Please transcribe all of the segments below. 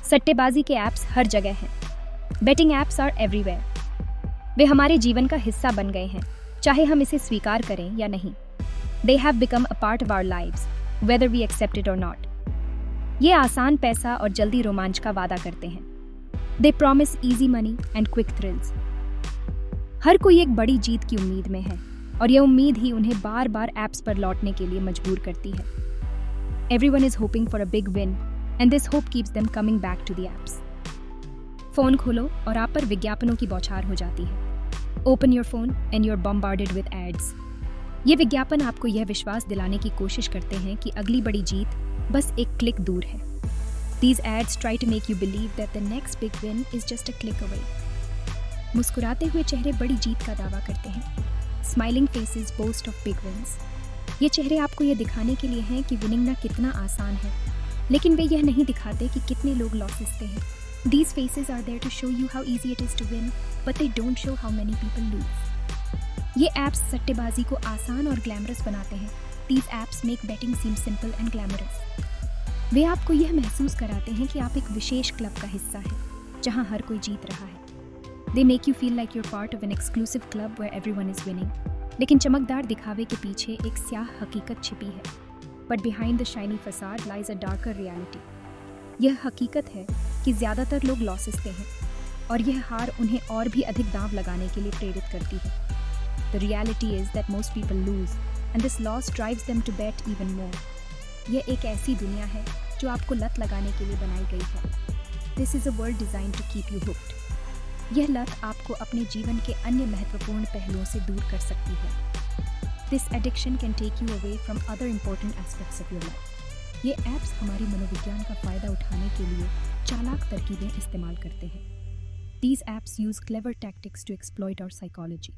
सट्टेबाजी के ऐप्स हर जगह हैं। Betting apps are everywhere. वे हमारे जीवन का हिस्सा बन गए हैं, चाहे हम इसे स्वीकार करें या नहीं। They have become a part of our lives, whether we accept it or not. ये आसान पैसा और जल्दी रोमांच का वादा करते हैं। They promise easy money and quick thrills. हर कोई एक बड़ी जीत की उम्मीद में है और यह उम्मीद ही उन्हें बार बार ऐप्स पर लौटने के लिए मजबूर करती है। Everyone is hoping for a big win, and this hope keeps them coming back to the apps. Phone खोलो और आप पर विज्ञापनों की बौछार हो जाती है। Open your phone and you're bombarded with ads. ये विज्ञापन आपको यह विश्वास दिलाने की कोशिश करते हैं कि अगली बड़ी जीत बस एक क्लिक दूर है। These ads try to make you believe that the next big win is just a click away. मुस्कुराते हुए चेहरे बड़ी जीत का दावा करते हैं। Smiling faces boast of big wins. ये चेहरे आपको ये दिखाने के लिए हैं कि विनिंग ना कितना आसान है, लेकिन वे यह नहीं दिखाते कि कितने लोग लॉसेस से हैं। These faces are there to show you how easy it is to win, but they don't show how many people lose. ये ऐप्स सट्टेबाजी को आसान और ग्लैमरस बनाते हैं। These apps make betting seem simple and glamorous. वे आपको यह महसूस कराते हैं कि आप एक विशेष क्लब का हिस्सा हैं, जहां हर कोई जीत रहा है। They make you feel like you're part of an exclusive club where everyone is winning. लेकिन चमकदार दिखावे के पीछे एक स्याह हकीकत छिपी है। But behind the shiny facade lies a darker reality. यह हकीकत है कि ज़्यादातर लोग लॉसेस से हैं और यह हार उन्हें और भी अधिक दांव लगाने के लिए प्रेरित करती है। The reality is that most people lose, and this loss drives them to bet even more. यह एक ऐसी दुनिया है जो आपको लत लगाने के लिए बनाई गई है। This is a world designed to keep you hooked. यह लत आपको अपने जीवन के अन्य महत्वपूर्ण पहलुओं से दूर कर सकती है। This addiction can take you away from other important aspects of your life. ये ऐप्स हमारी मनोविज्ञान का फायदा उठाने के लिए चालाक तरकीबें इस्तेमाल करते हैं। These apps use clever tactics to exploit our psychology.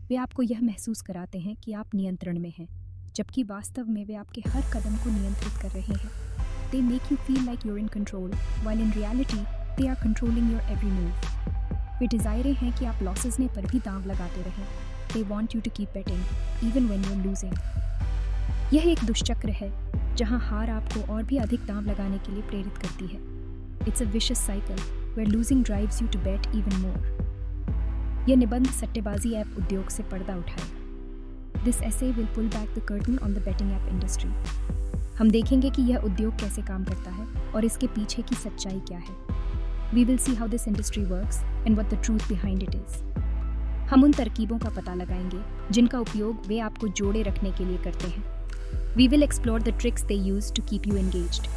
वे आपको यह महसूस कराते हैं कि आप नियंत्रण में हैं, जबकि वास्तव में वे आपके हर कदम को नियंत्रित कर रहे हैं। They make you feel like you're in control, while in reality, they are controlling your every move. वे डिज़ायरें हैं कि आप लॉसेस ने पर भी दांव लगाते रहें। They want you to keep betting, even when you're losing. यह एक दुष्चक्र है जहां हार आपको और भी अधिक दांव लगाने के लिए प्रेरित करती है। It's a vicious cycle where losing drives you to bet even more. यह निबंध सट्टेबाजी ऐप उद्योग से पर्दा उठाएगा। This essay will pull back the curtain on the betting app industry. हम देखेंगे कि यह उद्योग कैसे काम करता है और इसके पीछे की सच्चाई क्या है। We will see how this industry works and what the truth behind it is. हम उन तरकीबों का पता लगाएंगे जिनका उपयोग वे आपको जोड़े रखने के लिए करते हैं। We will explore the tricks they use to keep you engaged.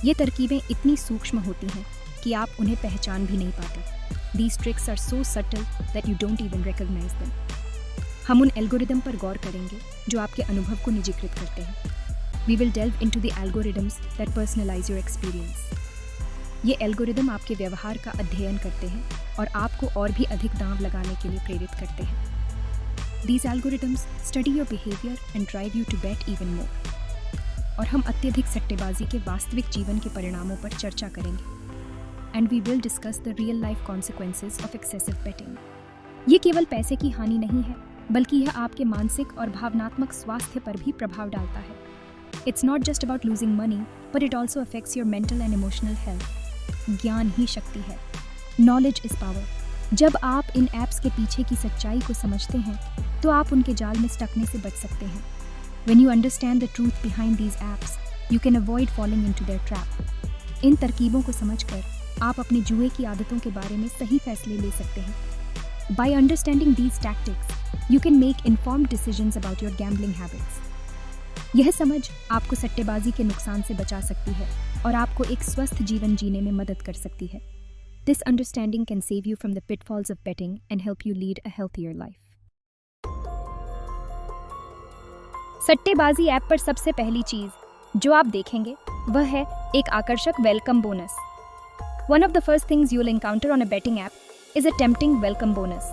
ये तरकीबें इतनी सूक्ष्म होती हैं कि आप उन्हें पहचान भी नहीं पाते। These tricks are so subtle that you don't even recognize them. हम उन एल्गोरिदम पर गौर करेंगे जो आपके अनुभव को निजीकृत करते हैं। We will delve into the algorithms that personalize your experience. ये एल्गोरिदम आपके व्यवहार का अध्ययन करते हैं और आपको और भी अधिक दांव लगाने के लिए प्रेरित करते हैं। These algorithms study your behavior and drive you to bet even more. और हम अत्यधिक सट्टेबाजी के वास्तविक जीवन के परिणामों पर चर्चा करेंगे। And we will discuss the real life consequences of excessive betting. ये केवल पैसे की हानि नहीं है, बल्कि यह आपके मानसिक और भावनात्मक स्वास्थ्य पर भी प्रभाव डालता है। It's not just about losing money, but it also affects your mental and emotional health. ज्ञान ही शक्ति है। Knowledge is power. जब आप इन ऐप्स के पीछे की सच्चाई को समझते हैं, तो आप उनके जाल में सटकने से बच सकते हैं। When you understand the truth behind these apps, you can avoid falling into their trap. इन तरकीबों को समझकर आप अपने जुए की आदतों के बारे में सही फैसले ले सकते हैं। By understanding these tactics, you can make informed decisions about your gambling habits. यह समझ आपको सट्टेबाजी के नुकसान से बचा सकती है और आपको एक स्वस्थ जीवन जीने में मदद कर सकती है। This understanding can save you from the pitfalls of betting and help you lead a healthier life. सट्टेबाजी ऐप पर सबसे पहली चीज जो आप देखेंगे वह है एक आकर्षक welcome bonus. One of the first things you'll encounter on a betting app is a tempting welcome bonus.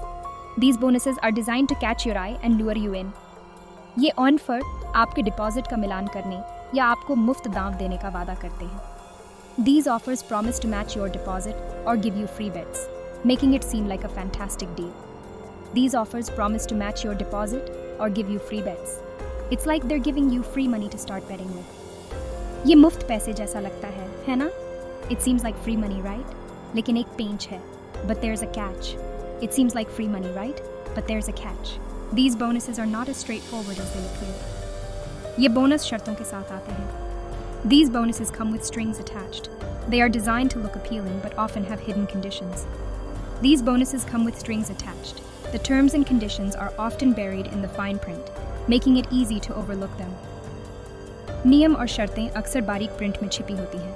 These bonuses are designed to catch your eye and lure you in. ये ऑन फर आपके deposit का मिलान करने या आपको मुफ्त दांव देने का वादा करते हैं। These offers promise to match your deposit or give you free bets, making it seem like a fantastic deal. These offers promise to match your deposit or give you free bets. It's like they're giving you free money to start betting with. ये मुफ्त पैसे जैसा लगता है ना? It seems like free money, right? लेकिन एक पेंच है. But there's a catch. It seems like free money, right? But there's a catch. These bonuses are not as straightforward as they appear. ये बोनस शर्तों के साथ आते हैं. These bonuses come with strings attached. They are designed to look appealing but often have hidden conditions. These bonuses come with strings attached. The terms and conditions are often buried in the fine print, making it easy to overlook them. नियम और शर्तें अक्सर बारीक print में छिपी होती हैं.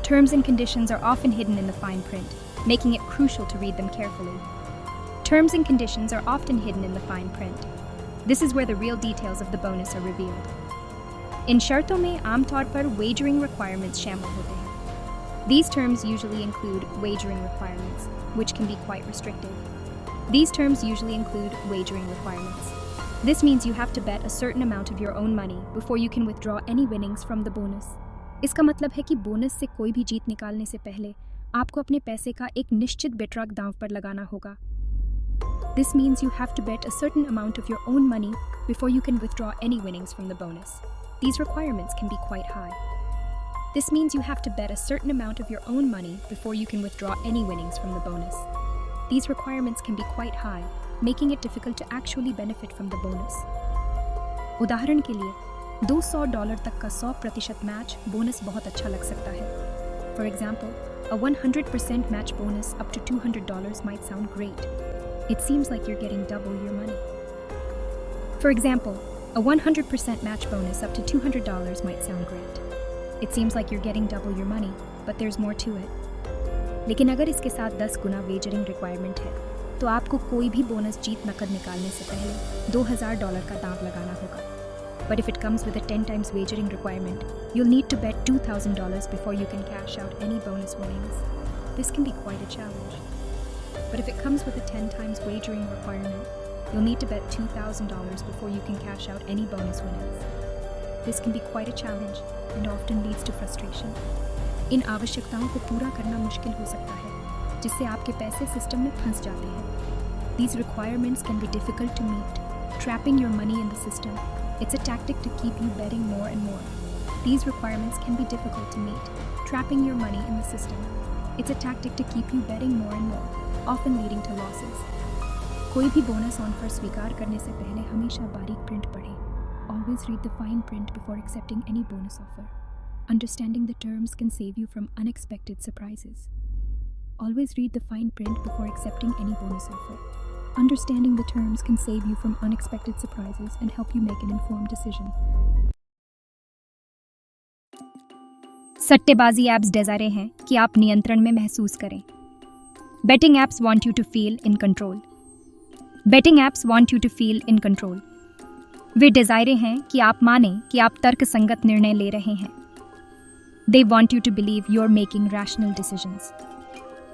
Terms and conditions are often hidden in the fine print, making it crucial to read them carefully. Terms and conditions are often hidden in the fine print. This is where the real details of the bonus are revealed. इन शर्तों में आमतौर पर wagering requirements शामिल होते हैं. These terms usually include wagering requirements, which can be quite restrictive. These terms usually include wagering requirements. This means you have to bet a certain amount of your own money before you can withdraw any winnings from the bonus. इसका मतलब है कि bonus से कोई भी जीत निकालने से पहले आपको अपने पैसे का एक निश्चित बेटरक दांव पर लगाना होगा. This means you have to bet a certain amount of your own money before you can withdraw any winnings from the bonus. These requirements can be quite high. This means you have to bet a certain amount of your own money before you can withdraw any winnings from the bonus. These requirements can be quite high, making it difficult to actually benefit from the bonus. उदाहरण के लिए, $200 तक का 100% match bonus बहुत अच्छा लग सकता है. For example, a 100% match bonus up to $200 might sound great. It seems like you're getting double your money. For example, a 100% match bonus up to $200 might sound great. It seems like you're getting double your money, but there's more to it. लेकिन अगर इसके साथ 10 गुना wagering requirement है, तो आपको कोई भी bonus जीत नकद निकालने से पहले $2000 का दांव लगाना होगा. But if it comes with a 10 times wagering requirement, you'll need to bet $2000 before you can cash out any bonus winnings. This can be quite a challenge. But if it comes with a 10 times wagering requirement, you'll need to bet $2000 before you can cash out any bonus winnings. This can be quite a challenge and often leads to frustration. इन आवश्यकताओं को पूरा करना मुश्किल हो सकता है, जिससे आपके पैसे सिस्टम में फंस जाते हैं. These requirements can be difficult to meet, trapping your money in the system. It's a tactic to keep you betting more and more. These requirements can be difficult to meet, trapping your money in the system. It's a tactic to keep you betting more and more, often leading to losses. कोई भी bonus offer स्वीकार करने से पहले हमेशा बारीक print पढ़ें. Always read the fine print before accepting any bonus offer. Understanding the terms can save you from unexpected surprises. Always read the fine print before accepting any bonus offer. Understanding the terms can save you from unexpected surprises and help you make an informed decision. सट्टेबाजी apps design हैं कि आप नियंत्रण में महसूस करें. Betting apps want you to feel in control. Betting apps want you to feel in control. वे डिजायरे हैं कि आप मानें कि आप तर्कसंगत निर्णय ले रहे हैं. They want you to believe you're making rational decisions.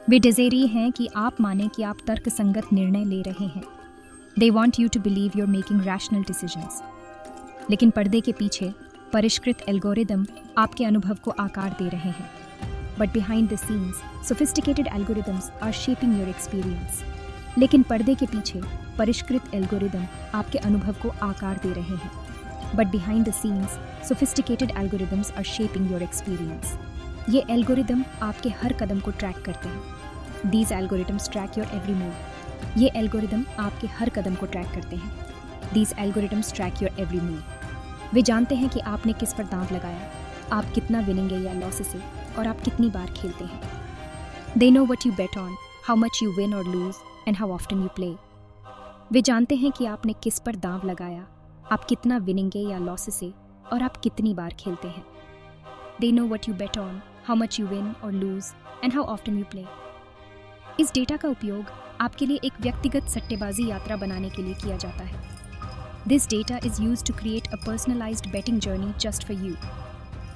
वे डिजायरे हैं कि आप मानें कि आप तर्कसंगत निर्णय ले रहे हैं. They want you to believe you're making rational decisions. लेकिन पर्दे के पीछे परिष्कृत एल्गोरिदम आपके अनुभव को आकार दे रहे हैं. But behind the scenes, sophisticated algorithms are shaping your experience. लेकिन पर्दे के पीछे परिष्कृत एल्गोरिदम आपके अनुभव को आकार दे रहे हैं. But behind the scenes, sophisticated algorithms are shaping your experience. ये एल्गोरिदम आपके हर कदम को ट्रैक करते हैं. These algorithms track your every move. ये एल्गोरिदम आपके हर कदम को ट्रैक करते हैं. These algorithms track your every move. वे जानते हैं कि आपने किस पर दांव लगाया, आप कितना विनेंगे या लॉसेस से, और आप कितनी बार खेलते हैं. They know what you bet on, how much you win or lose, and how often you play. वे जानते हैं कि आपने किस पर दांव लगाया, आप कितना विनेंगे या लॉसेस से, और आप कितनी बार खेलते हैं. They know what you bet on, how much you win or lose, and how often you play. इस डेटा का उपयोग आपके लिए एक व्यक्तिगत सट्टेबाजी यात्रा बनाने के लिए किया जाता है. This data is used to create a personalized betting journey just for you.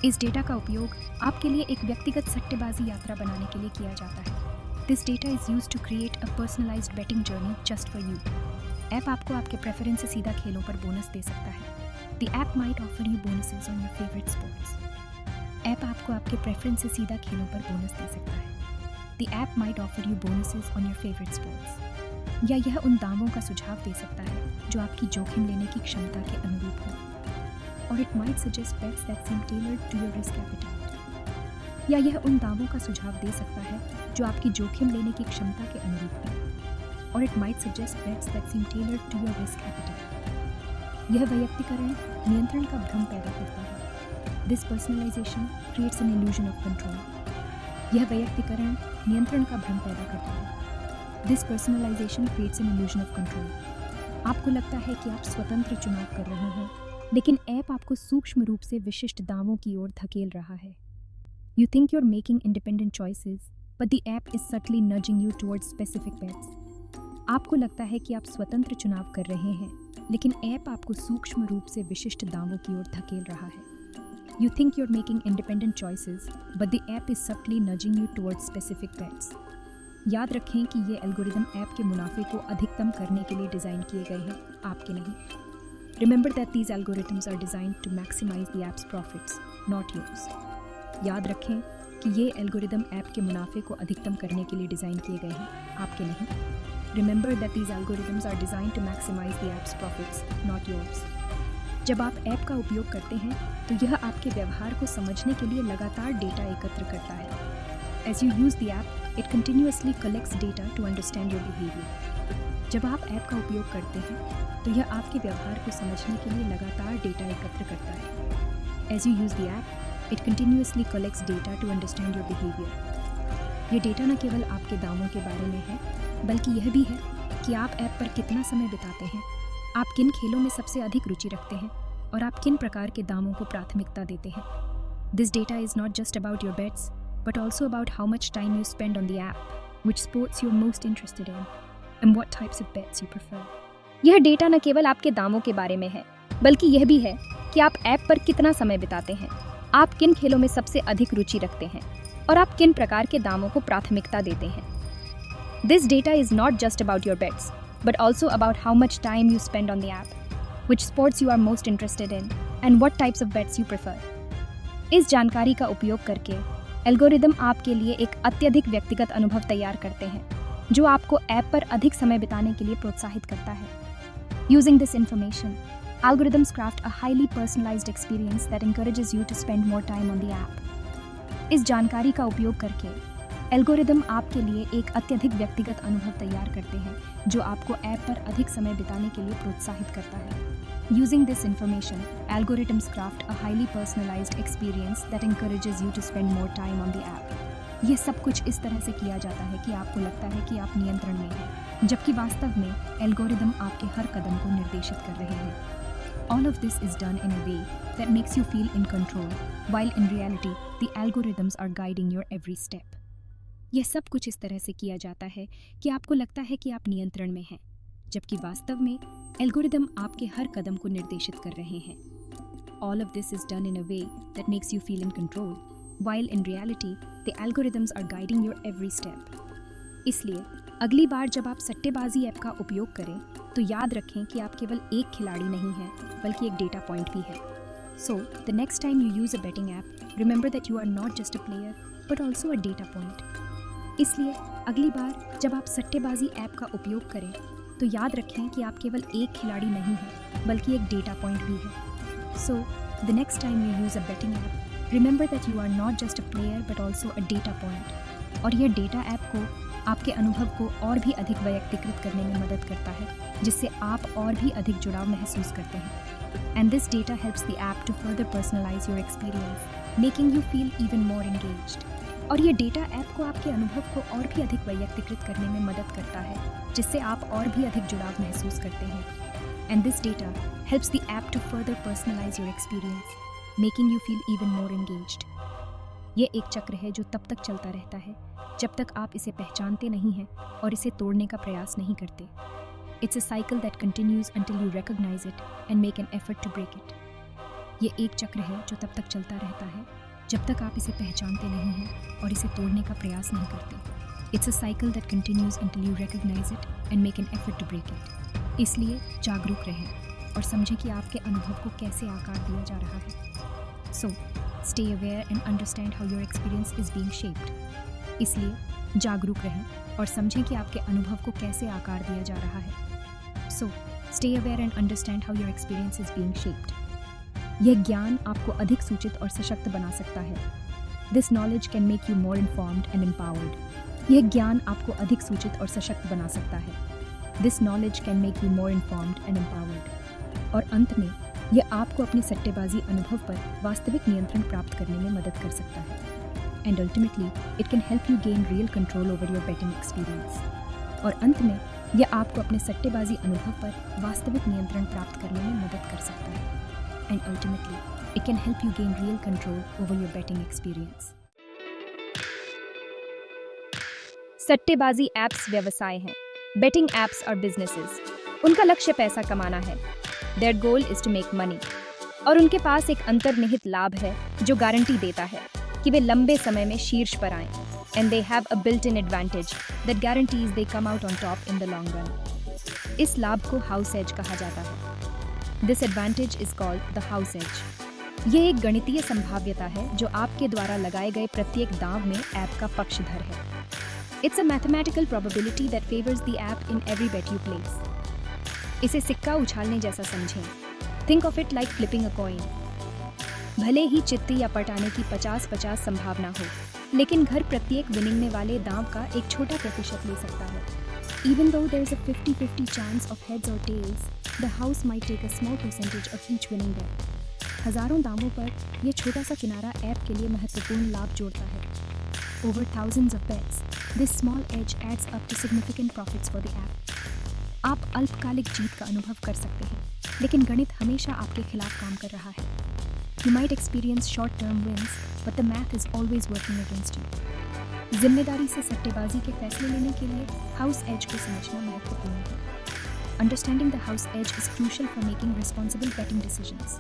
इस डेटा का उपयोग आपके लिए एक व्यक्तिगत सट्टेबाजी यात्रा बनाने के लिए किया जाता है. This data is used to create a personalized betting journey just for you. App आपको आपके प्रेफरेंस से सीधा खेलों पर बोनस दे सकता है. The app might offer you bonuses on your favorite sports. App आपको आपके प्रेफरेंस से सीधा खेलों पर बोनस दे सकता है. The app might offer you bonuses on your favorite sports. या यह उन दावों का सुझाव दे सकता है जो आपकी जोखिम लेने की क्षमता के अनुरूप हो. Or it might suggest bets that seem tailored to your risk appetite. या यह उन दावों का सुझाव दे सकता है जो आपकी जोखिम लेने की क्षमता के अनुरूप है। और it might suggest bets that seem tailored to your risk appetite. यह वैयक्तिकरण नियंत्रण का भ्रम पैदा करता है। This personalization creates an illusion of control. यह वैयक्तिकरण नियंत्रण का भ्रम पैदा करता है। This personalization creates an illusion of control. आपको लगता है कि आप स्वतंत्र चुनाव कर रहे हैं, लेकिन ऐप आपको सूक्ष्म रूप से विशिष्ट दावों की ओर धकेल रहा है। You think you're making independent choices, but the app is subtly nudging you towards specific bets. आपको लगता है कि आप स्वतंत्र चुनाव कर रहे हैं, लेकिन ऐप आपको सूक्ष्म रूप से विशिष्ट दावों की ओर धकेल रहा है। You think you're making independent choices, but the app is subtly nudging you towards specific bets. याद रखें कि ये एल्गोरिदम ऐप के मुनाफे को अधिकतम करने के लिए डिज़ाइन किए गए हैं, आपके नहीं। Remember that these algorithms are designed to maximize the app's profits, not yours. याद रखें कि ये एल्गोरिदम ऐप के मुनाफे को अधिकतम करने के लिए डिज़ाइन किए गए हैं, आपके नहीं। Remember that these algorithms are designed to maximize the app's profits, not yours. जब आप ऐप का उपयोग करते हैं तो यह आपके व्यवहार को समझने के लिए लगातार डेटा एकत्र करता है। As you use the app, it continuously collects data to understand your behavior. जब आप ऐप का उपयोग करते हैं तो यह आपके व्यवहार को समझने के लिए लगातार डेटा एकत्र करता है। As you use the app, it continuously collects data to understand your behavior. ये डेटा न केवल आपके दावों के बारे में है, बल्कि यह भी है कि आप ऐप पर कितना समय बिताते हैं, आप किन खेलों में सबसे अधिक रुचि रखते हैं और आप किन प्रकार के दावों को प्राथमिकता देते हैं। This data is not just about your bets, but also about how much time you spend on the app, which sports you're most interested in, and what types of bets you prefer. यह data न केवल आपके दावों के बारे में है, बल्कि यह भी है कि आप ऐप पर कितना समय बिताते हैं, आप किन खेलों में सबसे अधिक रुचि रखते हैं और आप किन प्रकार के दावों को प्राथमिकता देते हैं। This data is not just about your bets, but also about how much time you spend on the app, which sports you are most interested in, and what types of bets you prefer. इस जानकारी का उपयोग करके algorithm आपके लिए एक अत्यधिक व्यक्तिगत अनुभव तैयार करते हैं, जो आपको ऐप पर अधिक समय बिताने के लिए प्रोत्साहित करता है। Using this information, algorithms craft a highly personalized experience that encourages you to spend more time on the app. इस जानकारी का उपयोग करके एल्गोरिदम आपके लिए एक अत्यधिक व्यक्तिगत अनुभव तैयार करते हैं, जो आपको ऐप पर अधिक समय बिताने के लिए प्रोत्साहित करता है। Using this information, algorithms craft a highly personalized experience that encourages you to spend more time on the app. ये सब कुछ इस तरह से किया जाता है कि आपको लगता है कि आप नियंत्रण में हैं, जबकि वास्तव में एल्गोरिदम आपके हर कदम को निर्देशित कर रहे हैं। All of this is done in a way that makes you feel in control, while in reality, the algorithms are guiding your every step. यह सब कुछ इस तरह से किया जाता है कि आपको लगता है कि आप नियंत्रण में हैं, जबकि वास्तव में एल्गोरिदम आपके हर कदम को निर्देशित कर रहे हैं। All of this is done in a way that makes you feel in control, while in reality, the algorithms are guiding your every step. इसलिए अगली बार जब आप सट्टेबाजी ऐप का उपयोग करें तो याद रखें कि आप केवल एक खिलाड़ी नहीं हैं, बल्कि एक डेटा पॉइंट भी है। So, the next time you use a betting app, remember that you are not just a player, but also a data point. इसलिए अगली बार जब आप सट्टेबाजी ऐप का उपयोग करें तो याद रखें कि आप केवल एक खिलाड़ी नहीं हैं, बल्कि एक डेटा पॉइंट भी है। So, the next time you use a betting app, remember that you are not just a player but also a data point. और यह डेटा ऐप को आपके अनुभव को और भी अधिक वैयक्तिकृत करने में मदद करता है, जिससे आप और भी अधिक जुड़ाव महसूस करते हैं। And this data helps the app to further personalize your experience, making you feel even more engaged. और ये डेटा ऐप को आपके अनुभव को और भी अधिक वैयक्तिकृत करने में मदद करता है, जिससे आप और भी अधिक जुड़ाव महसूस करते हैं। And this data helps the app to further personalize your experience, making you feel even more engaged. ये एक चक्र है जो तब तक चलता रहता है जब तक आप इसे पहचानते नहीं हैं और इसे तोड़ने का प्रयास नहीं करते। It's a cycle that continues until you recognize it and make an effort to break it. ये एक चक्र है जो तब तक चलता रहता है जब तक आप इसे पहचानते नहीं हैं और इसे तोड़ने का प्रयास नहीं करते। It's a cycle that continues until you recognize it and make an effort to break it. इसलिए जागरूक रहें और समझें कि आपके अनुभव को कैसे आकार दिया जा रहा है। So, stay aware and understand how your experience is being shaped. इसलिए जागरूक रहें और समझें कि आपके अनुभव को कैसे आकार दिया जा रहा है। So, stay aware and understand how your experience is being shaped. यह ज्ञान आपको अधिक सूचित और सशक्त बना सकता है। This knowledge can make you more informed and empowered. यह ज्ञान आपको अधिक सूचित और सशक्त बना सकता है। This knowledge can make you more informed and empowered. और अंत में यह आपको अपने सट्टेबाजी अनुभव पर वास्तविक नियंत्रण प्राप्त करने में मदद कर सकता है। And ultimately it can help you gain real control over your betting experience. और अंत में यह आपको अपने सट्टेबाजी अनुभव पर वास्तविक नियंत्रण प्राप्त करने में मदद कर सकता है। And ultimately it can help you gain real control over your betting experience. सट्टेबाजी ऐप्स व्यवसाय हैं। बेटिंग ऐप्स और बिजनेसेस, उनका लक्ष्य पैसा कमाना है। Their goal is to make money. और उनके पास एक अंतर्निहित लाभ है जो गारंटी देता है कि वे लंबे समय में शीर्ष पर आएं। And they have a built in advantage that guarantees they come out on top in the long run. इस लाभ को हाउस एज कहा जाता है। This advantage is called the house edge. ये एक गणितीय संभाव्यता है जो आपके द्वारा लगाए गए प्रत्येक दांव में ऐप का पक्षधर है। It's a mathematical probability that favours the app in every bet you place. इसे सिक्का उछालने जैसा समझें। Think of it like flipping a coin. भले ही चित्ती या पट आने की 50-50 संभावना हो, लेकिन घर प्रत्येक विनिंगने वाले दांव का एक छोटा प्रतिशत ले सकता है। Even though there is a 50-50 chance of heads or tails, the house might take a small percentage of each winning bet. हजारों दावों पर यह छोटा सा किनारा ऐप के लिए महत्वपूर्ण लाभ जोड़ता है। Over thousands of bets, this small edge adds up to significant profits for the app. आप अल्पकालिक जीत का अनुभव कर सकते हैं, लेकिन गणित हमेशा आपके खिलाफ काम कर रहा है। You might experience short-term wins, but the math is always working against you. जिम्मेदारी से सट्टेबाजी के फैसले लेने के लिए हाउस एज को समझना महत्वपूर्ण है। Understanding the house edge is crucial for making responsible betting decisions.